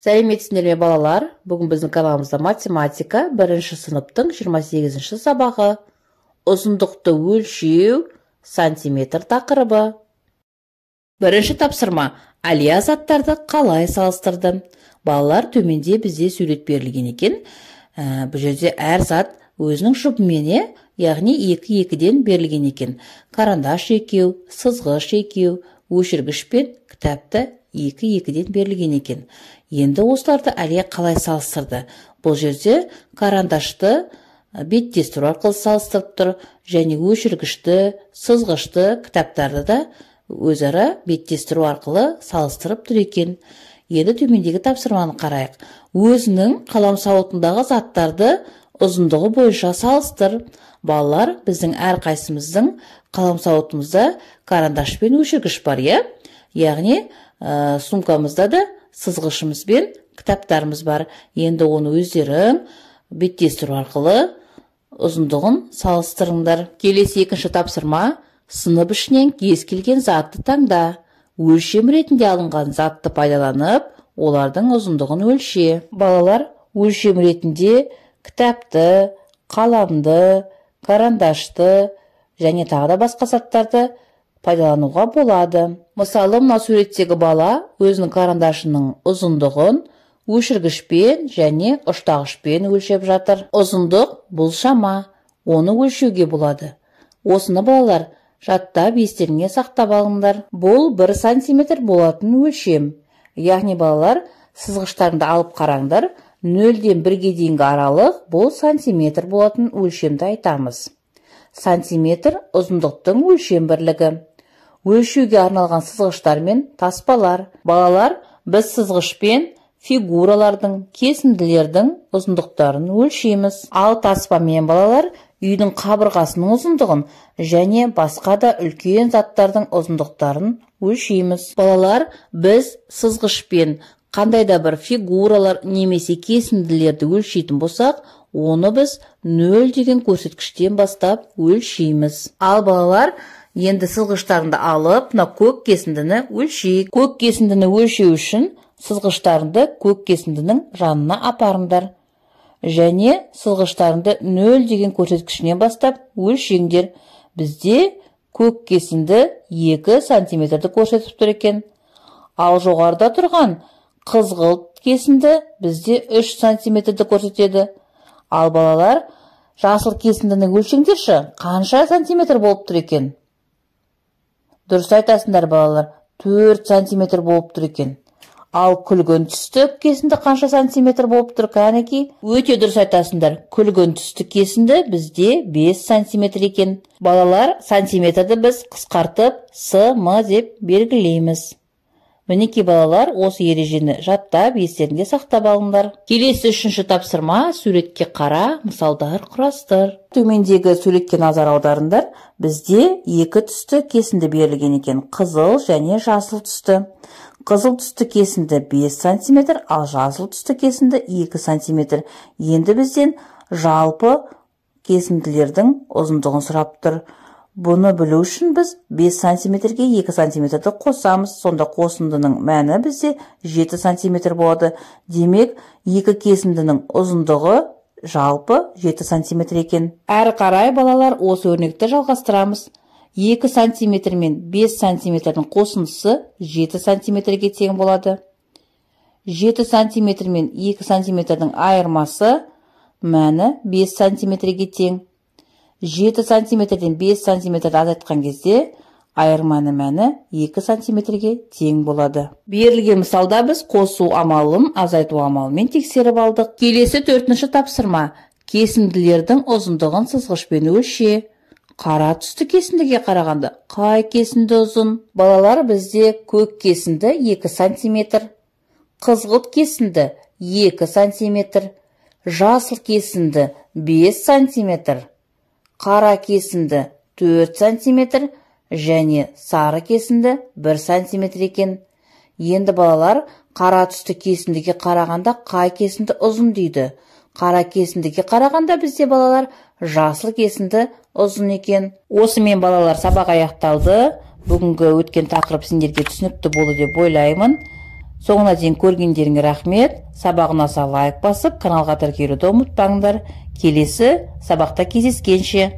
Сәлеметсіздер ме балалар? Бүгін біздің каналымызда математика 1-ші сыныптың 28-ші сабағы. Ұзындықты өлшеу сантиметр тақырыбы. Бірінші тапсырма. Әлия заттарды қалай салыстырды? Балалар, төменде бізде сурет берілген екен. Бұл жерде әр зат өзінің жұбымен, яғни 2-2-ден берілген екен. Карандаш екеу, сызғыш екеу, өшіргіш пен кітапты 2-2-ден берілген екен. Енді осыларды Әлия қалай салыстырды? Бұл жерде карандашты беттестіру арқылы салыстырып тұр, және өшіргішті, сызғышты, кітаптарды да өзара беттестіру арқылы салыстырып тұр екен. Енді төмендегі тапсырманы қарайық. Өзінің қаламсауытындағы заттарды ұзындығы бойынша салыстыр. Балалар, біздің әрқайсымыздың қаламсауытымызда карандаш пен өшіргіш бар, яғни сумкамызда да сызғышымыз бен кітаптарымыз бар. Енді оны өздерің беттестіру арқылы ұзындығын салыстырыңдар. Келесі екінші тапсырма. Сынып ішінен кез келген затты таңда. Өлшем ретінде алынған затты пайдаланып, олардың ұзындығын өлше. Балалар, өлшем ретінде кітапты, қаламды, карандашты және тағы да басқа заттарды пайдалануға болады. Мысалы, мына суреттегі бала өзінің карандашының ұзындығын өшіргішпен және ұштағышпен өлшеп жатыр. Ұзындық бұл шама, оны өлшеуге болады. Осыны балалар жаттап естеріңе сақтап алыңдар. Бұл 1 сантиметр болатын өлшем. Яғни балалар, сызғыштарыңды алып қараңдар, 0-ден 1-ге дейінгі аралық бұл сантиметр болатын өлшемді айтамыз. Сантиметр ұзындықтың өлшем бірлігі. Өлшеуге арналған сызғыштар мен таспалар. Балалар, біз сызғышпен фигуралардың, кесінділердің ұзындықтарын өлшейміз. Ал таспамен балалар үйдің қабырғасының ұзындығын және басқа да үлкен заттардың ұзындықтарын өлшейміз. Балалар, біз сызғышпен қандай да бір фигуралар немесе кесінділерді өлшейтін болсақ, оны біз 0 деген көрсеткіштен бастап өлшейміз. Ал балалар, енді сызғыштарыңды алып, көк кесіндіні өлшейік. Көк кесіндіні өлшеу үшін сызғыштарыңды көк кесіндінің жанына апарыңдар. Және сызғыштарыңды 0 деген көрсеткішінен бастап өлшеңдер. Бізде көк кесінді 2 сантиметрді көрсетіп тұр екен. Ал жоғарыда тұрған қызғылт кесінді бізде 3 сантиметрді көрсетеді. Ал балалар, жасыл кесіндіні өлшеңдерші, қанша сантиметр болып тұр екен? Дұрыс айтасыңдар балалар, 4 сантиметр болып тұр екен. Ал күлгін түсті кесінді қанша сантиметр болып тұр, кәнеки? Өте дұрыс айтасыңдар, күлгін түсті кесінді бізде 5 сантиметр екен. Балалар, сантиметрді біз қысқартып см деп белгілейміз. Мінеки балалар, осы ережені жаттап естеріңде сақтап алыңдар. Келесі 3-ші тапсырма. Суретке қара, мысалдар құрастыр. Төмендегі суретке назар аударыңдар. Бізде 2 түсті кесінді берілген екен, қызыл және жасыл түсті. Қызыл түсті кесінді 5 сантиметр, ал жасыл түсті кесінді 2 сантиметр. Енді бізден жалпы кесінділердің ұзындығын сұрап тұр. Бұны білу үшін біз 5 сантиметрге 2 сантиметрді қосамыз. Сонда қосындының мәні бізде 7 сантиметр болады. Демек, 2 кесіндінің ұзындығы жалпы 7 сантиметр екен. Әрі қарай балалар, осы өрнекті жалғастырамыз. 2 сантиметр мен 5 сантиметрдің қосындысы 7 сантиметрге тең болады. 7 сантиметр мен 2 сантиметрдің айырмасы мәні 5 сантиметрге тең. 7 сантиметрден 5 сантиметрді азайтқан кезде айырманы мәні 2 сантиметрге тең болады. Берілген мысалда біз қосу амалын азайту амалымен тексеріп алдық. Келесі 4-ші тапсырма. Кесінділердің ұзындығын сызғышпен өлше. Қара түсті кесіндіге қарағанда қай кесінді ұзын? Балалар, бізде көк кесінді 2 сантиметр, қызғылт кесінді 2 сантиметр, жасыл кесінді 5 сантиметр, қара кесінді 4 сантиметр және сары кесінді 1 сантиметр екен. Енді балалар, қара түсті кесіндіге қарағанда қай кесінді ұзын дейді? Қара кесіндіге қарағанда бізде балалар жасыл кесінді ұзын екен. Осымен балалар, сабақ аяқталды. Бүгінгі өткен тақырып сендерге түсінікті болды деп ойлаймын. Соңына дейін көргендеріңе рахмет. Сабақ ұнаса лайк басып, каналға тіркелуді ұмытпаңдар. Келесі сабақта кездескенше.